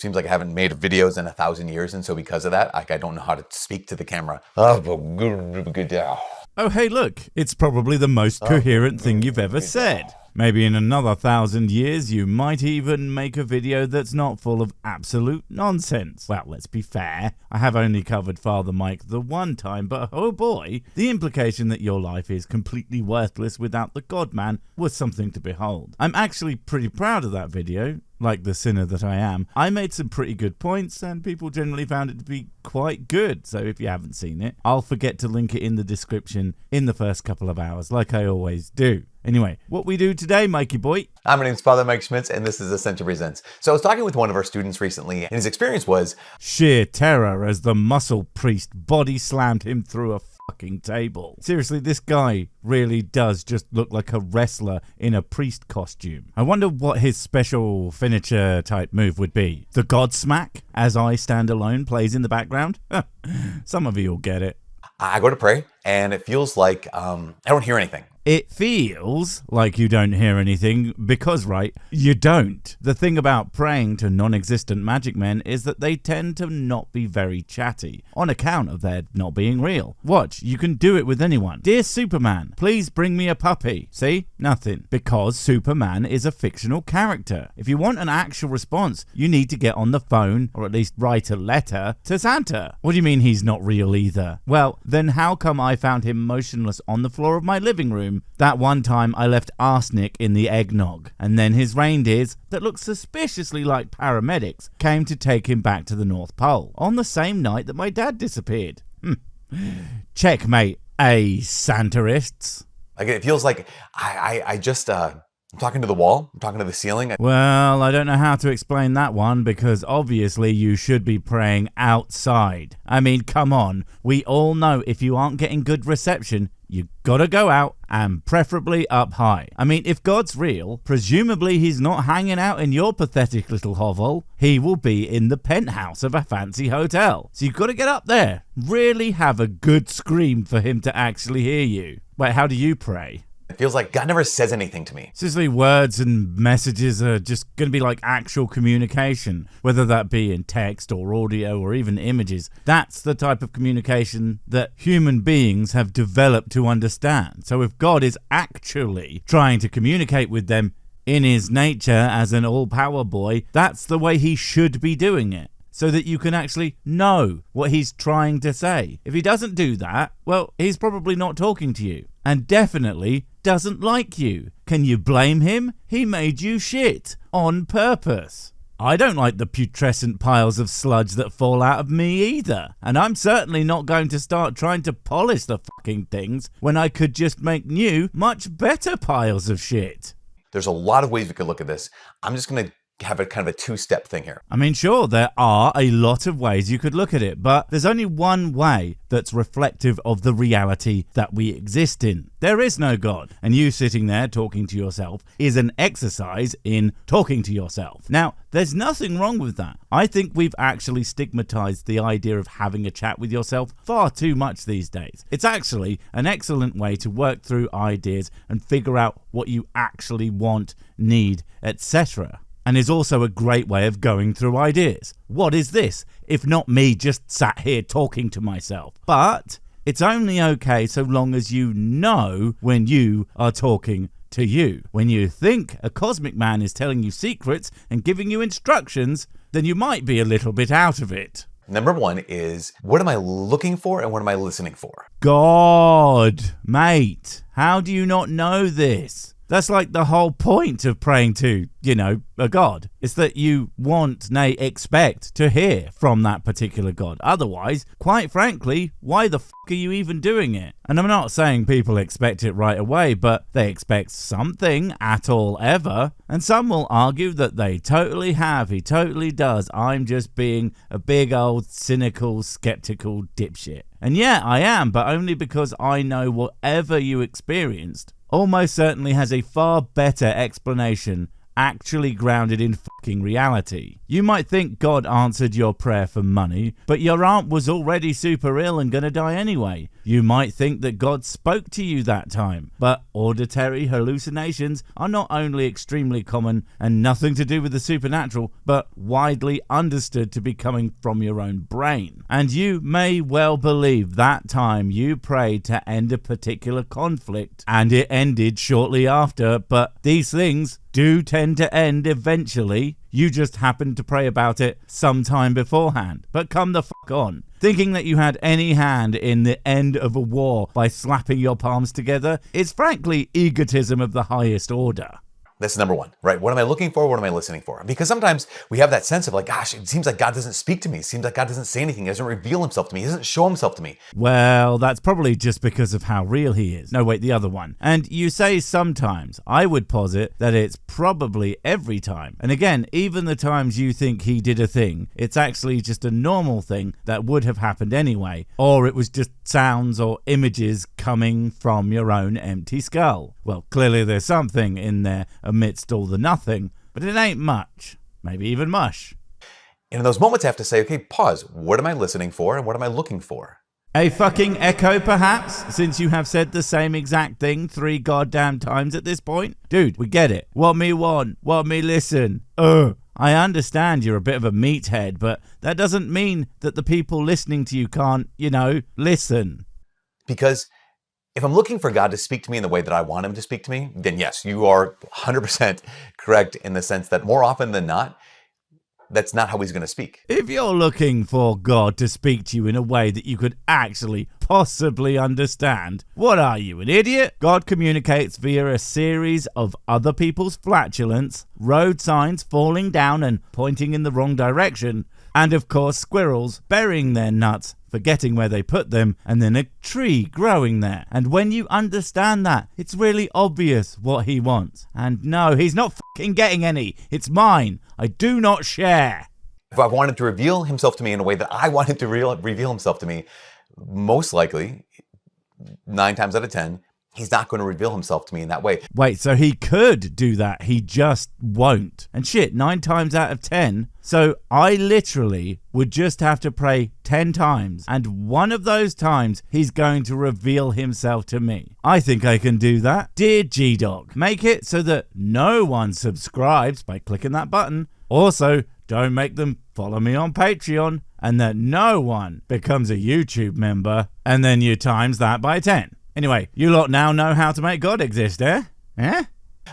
Seems like I haven't made videos in 1,000 years, and so because of that, I don't know how to speak to the camera. Oh, hey, look, it's probably the most coherent thing you've ever said. Maybe in another 1,000 years, you might even make a video that's not full of absolute nonsense. Well, let's be fair. I have only covered Father Mike the one time, but oh boy, the implication that your life is completely worthless without the God-Man was something to behold. I'm actually pretty proud of that video. Like the sinner that I am, I made some pretty good points and people generally found it to be quite good. So if you haven't seen it, I'll forget to link it in the description in the first couple of hours like I always do. Anyway, what we do today, Mikey boy? Hi, my name's Father Mike Schmitz, and this is Ascension Presents. So I was talking with one of our students recently, and his experience was sheer terror as the muscle priest body slammed him through a fucking table. Seriously, this guy really does just look like a wrestler in a priest costume. I wonder what his special finisher type move would be. The God Smack, as I Stand Alone plays in the background? Some of you will get it. I go to pray, and it feels like I don't hear anything. It feels like you don't hear anything because, right, you don't. The thing about praying to non-existent magic men is that they tend to not be very chatty on account of their not being real. Watch, you can do it with anyone. Dear Superman, please bring me a puppy. See? Nothing. Because Superman is a fictional character. If you want an actual response, you need to get on the phone or at least write a letter to Santa. What do you mean he's not real either? Well, then how come I found him motionless on the floor of my living room that one time I left arsenic in the eggnog, and then his reindeers, that looked suspiciously like paramedics, came to take him back to the North Pole on the same night that my dad disappeared? Checkmate, Santarists. Like it feels like I just I'm talking to the wall. I'm talking to the ceiling. Well, I don't know how to explain that one because obviously you should be praying outside. I mean, come on. We all know if you aren't getting good reception, you gotta go out and preferably up high. I mean, if God's real, presumably he's not hanging out in your pathetic little hovel. He will be in the penthouse of a fancy hotel. So you've got to get up there. Really have a good scream for him to actually hear you. Wait, how do you pray? It feels like God never says anything to me. Seriously, words and messages are just going to be like actual communication, whether that be in text or audio or even images. That's the type of communication that human beings have developed to understand. So if God is actually trying to communicate with them in his nature as an all-power boy, that's the way he should be doing it, so that you can actually know what he's trying to say. If he doesn't do that, well, he's probably not talking to you, and definitely doesn't like you. Can you blame him? He made you shit on purpose. I don't like the putrescent piles of sludge that fall out of me either, and I'm certainly not going to start trying to polish the fucking things when I could just make new, much better piles of shit. There's a lot of ways we could look at this. I'm just going to have a kind of a two-step thing here. I mean, sure, there are a lot of ways you could look at it, but there's only one way that's reflective of the reality that we exist in. There is no God, and you sitting there talking to yourself is an exercise in talking to yourself. Now, there's nothing wrong with that. I think we've actually stigmatized the idea of having a chat with yourself far too much these days. It's actually an excellent way to work through ideas and figure out what you actually want, need, etc., and is also a great way of going through ideas. What is this, if not me just sat here talking to myself? But it's only okay so long as you know when you are talking to you. When you think a cosmic man is telling you secrets and giving you instructions, then you might be a little bit out of it. Number one is, what am I looking for and what am I listening for? God, mate, how do you not know this? That's like the whole point of praying to, a God. It's that you want, nay, expect to hear from that particular God. Otherwise, quite frankly, why the fuck are you even doing it? And I'm not saying people expect it right away, but they expect something at all ever. And some will argue that they totally have. He totally does. I'm just being a big old cynical, skeptical dipshit. And yeah, I am, but only because I know whatever you experienced almost certainly has a far better explanation actually grounded in fucking reality. You might think God answered your prayer for money, but your aunt was already super ill and gonna die anyway. You might think that God spoke to you that time, but auditory hallucinations are not only extremely common and nothing to do with the supernatural, but widely understood to be coming from your own brain. And you may well believe that time you prayed to end a particular conflict and it ended shortly after, but these things do tend to end eventually. You just happened to pray about it sometime beforehand. But come the fuck on. Thinking that you had any hand in the end of a war by slapping your palms together is frankly egotism of the highest order. That's number one, right? What am I looking for? What am I listening for? Because sometimes we have that sense of like, gosh, it seems like God doesn't speak to me. It seems like God doesn't say anything. He doesn't reveal himself to me. He doesn't show himself to me. Well, that's probably just because of how real he is. No, wait, the other one. And you say sometimes. I would posit that it's probably every time. And again, even the times you think he did a thing, it's actually just a normal thing that would have happened anyway. Or it was just sounds or images coming from your own empty skull. Well, clearly there's something in there amidst all the nothing, but it ain't much, maybe even mush. And in those moments I have to say, okay, pause. What am I listening for and what am I looking for? A fucking echo, perhaps, since you have said the same exact thing 3 goddamn times at this point? Dude, we get it. What me want, what me listen. I understand you're a bit of a meathead, but that doesn't mean that the people listening to you can't, listen. Because if I'm looking for God to speak to me in the way that I want him to speak to me, then yes, you are 100% correct in the sense that more often than not, that's not how he's going to speak. If you're looking for God to speak to you in a way that you could actually possibly understand, what are you, an idiot? God communicates via a series of other people's flatulence, road signs falling down and pointing in the wrong direction, and of course squirrels burying their nuts, forgetting where they put them, and then a tree growing there. And when you understand that, it's really obvious what he wants. And no, he's not fucking getting any. It's mine. I do not share. If I wanted to reveal himself to me in a way that I wanted to reveal himself to me, most likely, 9 times out of 10, he's not going to reveal himself to me in that way. Wait, so he could do that, he just won't. And shit, 9 times out of 10. So I literally would just have to pray 10 times, and one of those times he's going to reveal himself to me. I think I can do that. Dear G-Dog, make it so that no one subscribes by clicking that button. Also, don't make them follow me on Patreon, and that no one becomes a YouTube member, and then you times that by 10. Anyway, you lot now know how to make God exist, eh? Eh?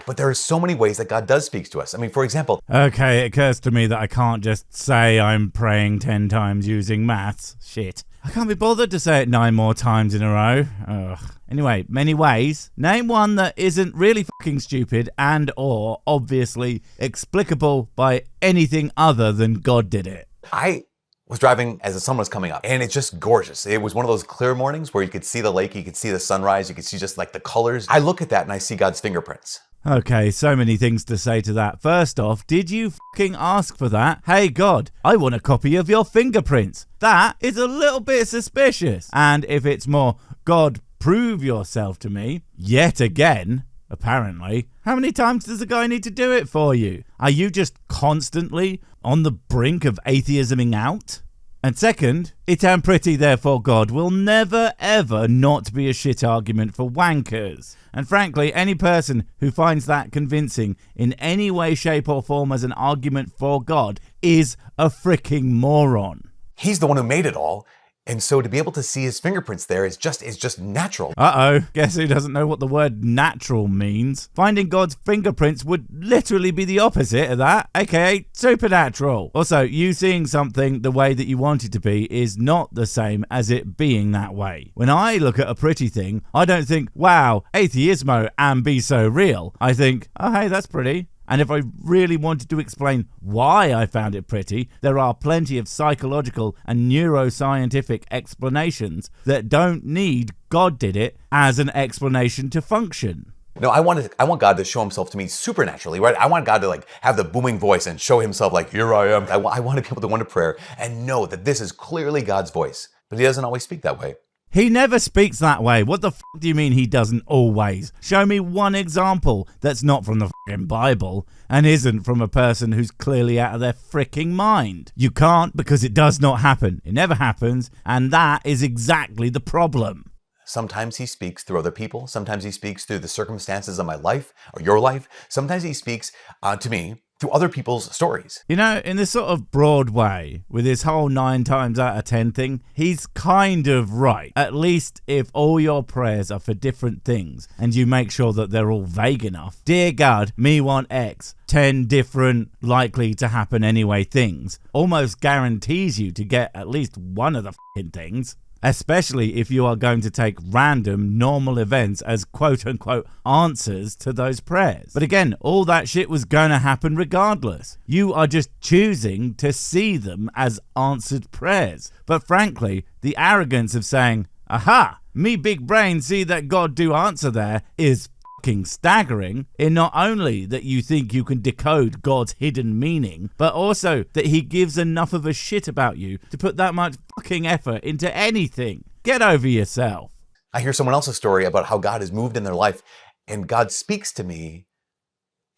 But there are so many ways that God does speak to us. I mean, for example... Okay, it occurs to me that I can't just say I'm praying 10 times using maths. Shit. I can't be bothered to say it 9 more times in a row. Ugh. Anyway, many ways. Name one that isn't really fucking stupid and or obviously explicable by anything other than God did it. I was driving as the sun was coming up, and it's just gorgeous. It was one of those clear mornings where you could see the lake, you could see the sunrise, you could see just like the colors. I look at that and I see God's fingerprints. Okay, so many things to say to that. First off, did you fucking ask for that? Hey God, I want a copy of your fingerprints. That is a little bit suspicious. And if it's more, God, prove yourself to me, yet again, apparently, how many times does a guy need to do it for you? Are you just constantly on the brink of atheisming out? And second, it am pretty, therefore God will never ever not be a shit argument for wankers. And frankly, any person who finds that convincing in any way, shape or form as an argument for God is a freaking moron. He's the one who made it all. And so to be able to see his fingerprints there is just natural. Uh-oh, guess who doesn't know what the word natural means? Finding God's fingerprints would literally be the opposite of that, aka supernatural. Also, you seeing something the way that you want it to be is not the same as it being that way. When I look at a pretty thing, I don't think, wow, atheismo and be so real. I think, oh hey, that's pretty. And if I really wanted to explain why I found it pretty, there are plenty of psychological and neuroscientific explanations that don't need God did it as an explanation to function. No, I want God to show himself to me supernaturally, right? I want God to like have the booming voice and show himself like, here I am. I want to be able to go into prayer and know that this is clearly God's voice. But he doesn't always speak that way. He never speaks that way. What the fuck do you mean he doesn't always? Show me one example that's not from the fucking Bible and isn't from a person who's clearly out of their freaking mind. You can't, because it does not happen. It never happens, and that is exactly the problem. Sometimes he speaks through other people. Sometimes he speaks through the circumstances of my life or your life. Sometimes he speaks to me through other people's stories. You know, in this sort of broad way, with his whole 9 times out of 10 thing, he's kind of right. At least if all your prayers are for different things and you make sure that they're all vague enough. Dear God, me want X. 10 different likely to happen anyway things almost guarantees you to get at least one of the fucking things. Especially if you are going to take random normal events as quote-unquote answers to those prayers. But again, all that shit was going to happen regardless. You are just choosing to see them as answered prayers. But frankly, the arrogance of saying, aha, me big brain see that God do answer there is fucking staggering, in not only that you think you can decode God's hidden meaning, but also that he gives enough of a shit about you to put that much fucking effort into anything. Get over yourself. I hear someone else's story about how God has moved in their life, and God speaks to me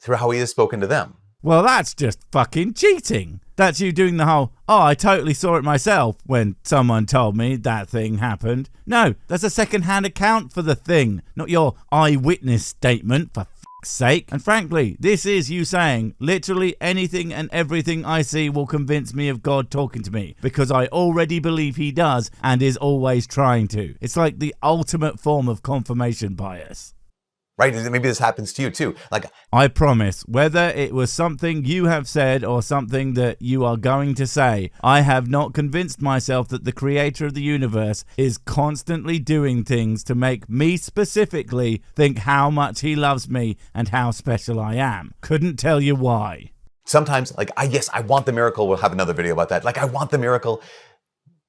through how he has spoken to them. Well, that's just fucking cheating. That's you doing the whole, oh, I totally saw it myself when someone told me that thing happened. No, that's a secondhand account for the thing, not your eyewitness statement, for fuck's sake. And frankly, this is you saying, literally anything and everything I see will convince me of God talking to me, because I already believe he does and is always trying to. It's like the ultimate form of confirmation bias. Right? Maybe this happens to you too. Like, I promise, whether it was something you have said or something that you are going to say, I have not convinced myself that the creator of the universe is constantly doing things to make me specifically think how much he loves me and how special I am. Couldn't tell you why. sometimes, like, I want the miracle. We'll have another video about that. Like, I want the miracle.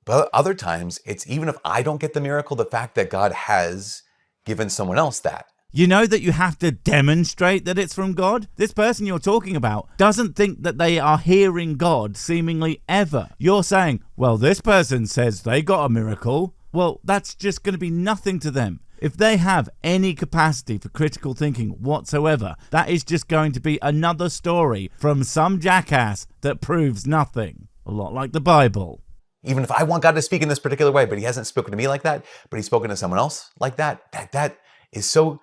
But other times, it's even if I don't get the miracle, the fact that God has given someone else that. You know that you have to demonstrate that it's from God? This person you're talking about doesn't think that they are hearing God seemingly ever. You're saying, well, this person says they got a miracle. Well, that's just going to be nothing to them. If they have any capacity for critical thinking whatsoever, that is just going to be another story from some jackass that proves nothing. A lot like the Bible. Even if I want God to speak in this particular way, but he hasn't spoken to me like that, but he's spoken to someone else like that, that is so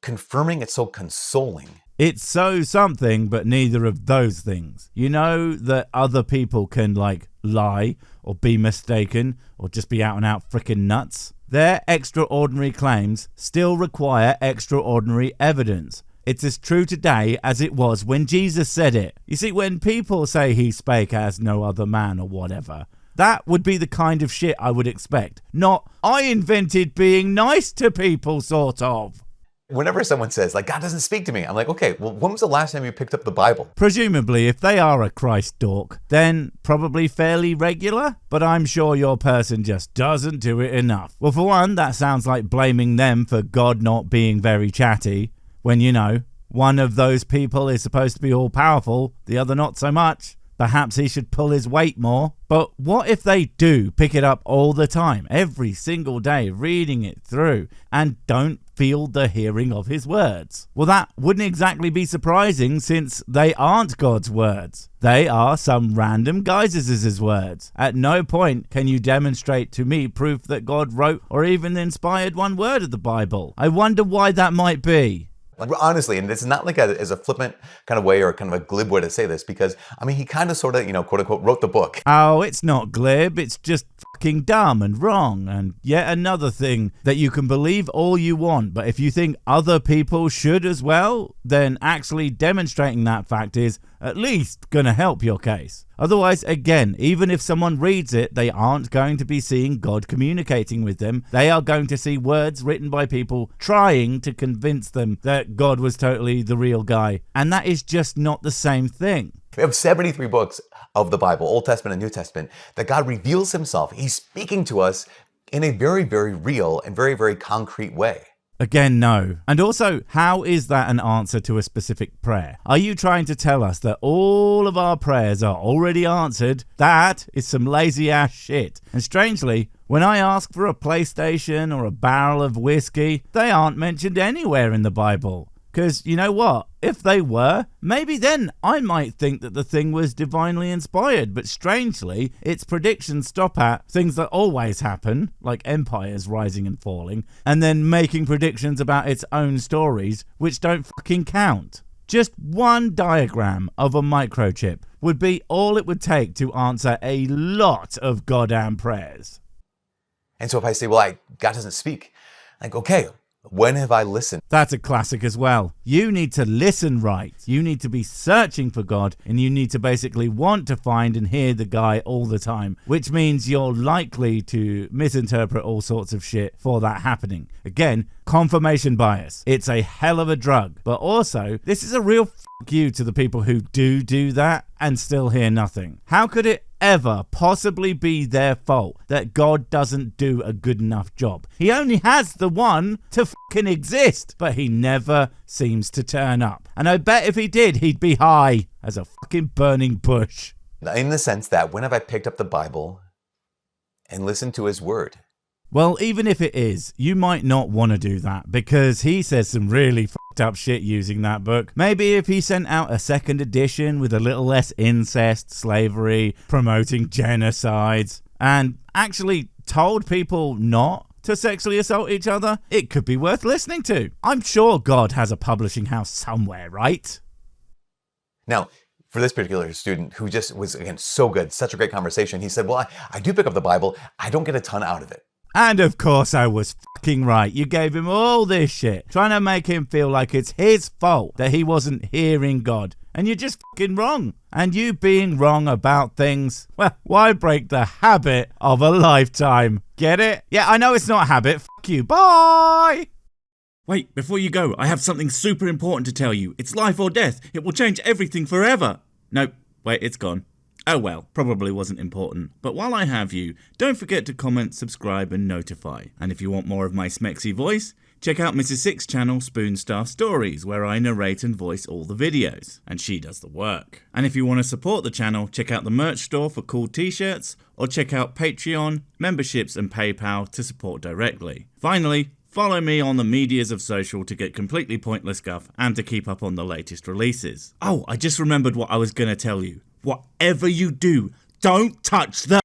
confirming, it's so consoling. It's so something, but neither of those things. You know that other people can, like, lie or be mistaken or just be out and out freaking nuts? Their extraordinary claims still require extraordinary evidence. It's as true today as it was when Jesus said it. You see, when people say he spake as no other man or whatever, that would be the kind of shit I would expect. Not, I invented being nice to people, sort of. Whenever someone says, like, God doesn't speak to me, I'm like, okay, well, when was the last time you picked up the Bible? Presumably, if they are a Christ dork, then probably fairly regular, but I'm sure your person just doesn't do it enough. Well, for one, that sounds like blaming them for God not being very chatty, when, you know, one of those people is supposed to be all-powerful, the other not so much. Perhaps he should pull his weight more. But what if they do pick it up all the time, every single day, reading it through, and don't feel the hearing of his words? Well, that wouldn't exactly be surprising, since they aren't God's words. They are some random guy's words. At no point can you demonstrate to me proof that God wrote or even inspired one word of the Bible. I wonder why that might be. Like, honestly, and this is not like as a flippant kind of way or kind of a glib way to say this, because, I mean, he kind of sort of, quote unquote, wrote the book. Oh, it's not glib. It's just fucking dumb and wrong. And yet another thing that you can believe all you want, but if you think other people should as well, then actually demonstrating that fact is at least going to help your case. Otherwise, again, even if someone reads it, they aren't going to be seeing God communicating with them. They are going to see words written by people trying to convince them that God was totally the real guy. And that is just not the same thing. We have 73 books of the Bible, Old Testament and New Testament, that God reveals himself. He's speaking to us in a very, very real and very, very concrete way. Again, no. And also, how is that an answer to a specific prayer? Are you trying to tell us that all of our prayers are already answered? That is some lazy ass shit. And strangely, when I ask for a PlayStation or a barrel of whiskey, they aren't mentioned anywhere in the Bible. Because you know what? If they were, maybe then I might think that the thing was divinely inspired. But strangely, its predictions stop at things that always happen, like empires rising and falling, and then making predictions about its own stories, which don't fucking count. Just one diagram of a microchip would be all it would take to answer a lot of goddamn prayers. And so if I say, well, God doesn't speak, like, okay, when have I listened? That's a classic as well. You need to listen right. You need to be searching for God, and you need to basically want to find and hear the guy all the time, which means you're likely to misinterpret all sorts of shit for that happening. Again, confirmation bias. It's a hell of a drug, but also this is a real fuck you to the people who do that and still hear nothing. How could it ever possibly be their fault that God doesn't do a good enough job? He only has the one to fucking exist, but he never seems to turn up. And I bet if he did, he'd be high as a fucking burning bush. In the sense that when have I picked up the Bible and listened to his word? Well, even if it is, you might not want to do that because he says some really fucked up shit using that book. Maybe if he sent out a second edition with a little less incest, slavery, promoting genocides, and actually told people not to sexually assault each other, it could be worth listening to. I'm sure God has a publishing house somewhere, right? Now, for this particular student who just was, again, so good, such a great conversation, he said, well, I do pick up the Bible. I don't get a ton out of it. And of course I was fucking right. You gave him all this shit, trying to make him feel like it's his fault that he wasn't hearing God. And you're just fucking wrong. And you being wrong about things, well, why break the habit of a lifetime? Get it? Yeah, I know it's not a habit. Fuck you. Bye! Wait, before you go, I have something super important to tell you. It's life or death. It will change everything forever. Nope, wait, it's gone. Oh well, probably wasn't important. But while I have you, don't forget to comment, subscribe and notify. And if you want more of my smexy voice, check out Mrs. Six's channel Spoonstaff Stories, where I narrate and voice all the videos, and she does the work. And if you want to support the channel, check out the merch store for cool t-shirts, or check out Patreon, memberships and PayPal to support directly. Finally, follow me on the medias of social to get completely pointless guff and to keep up on the latest releases. Oh, I just remembered what I was going to tell you. Whatever you do, don't touch the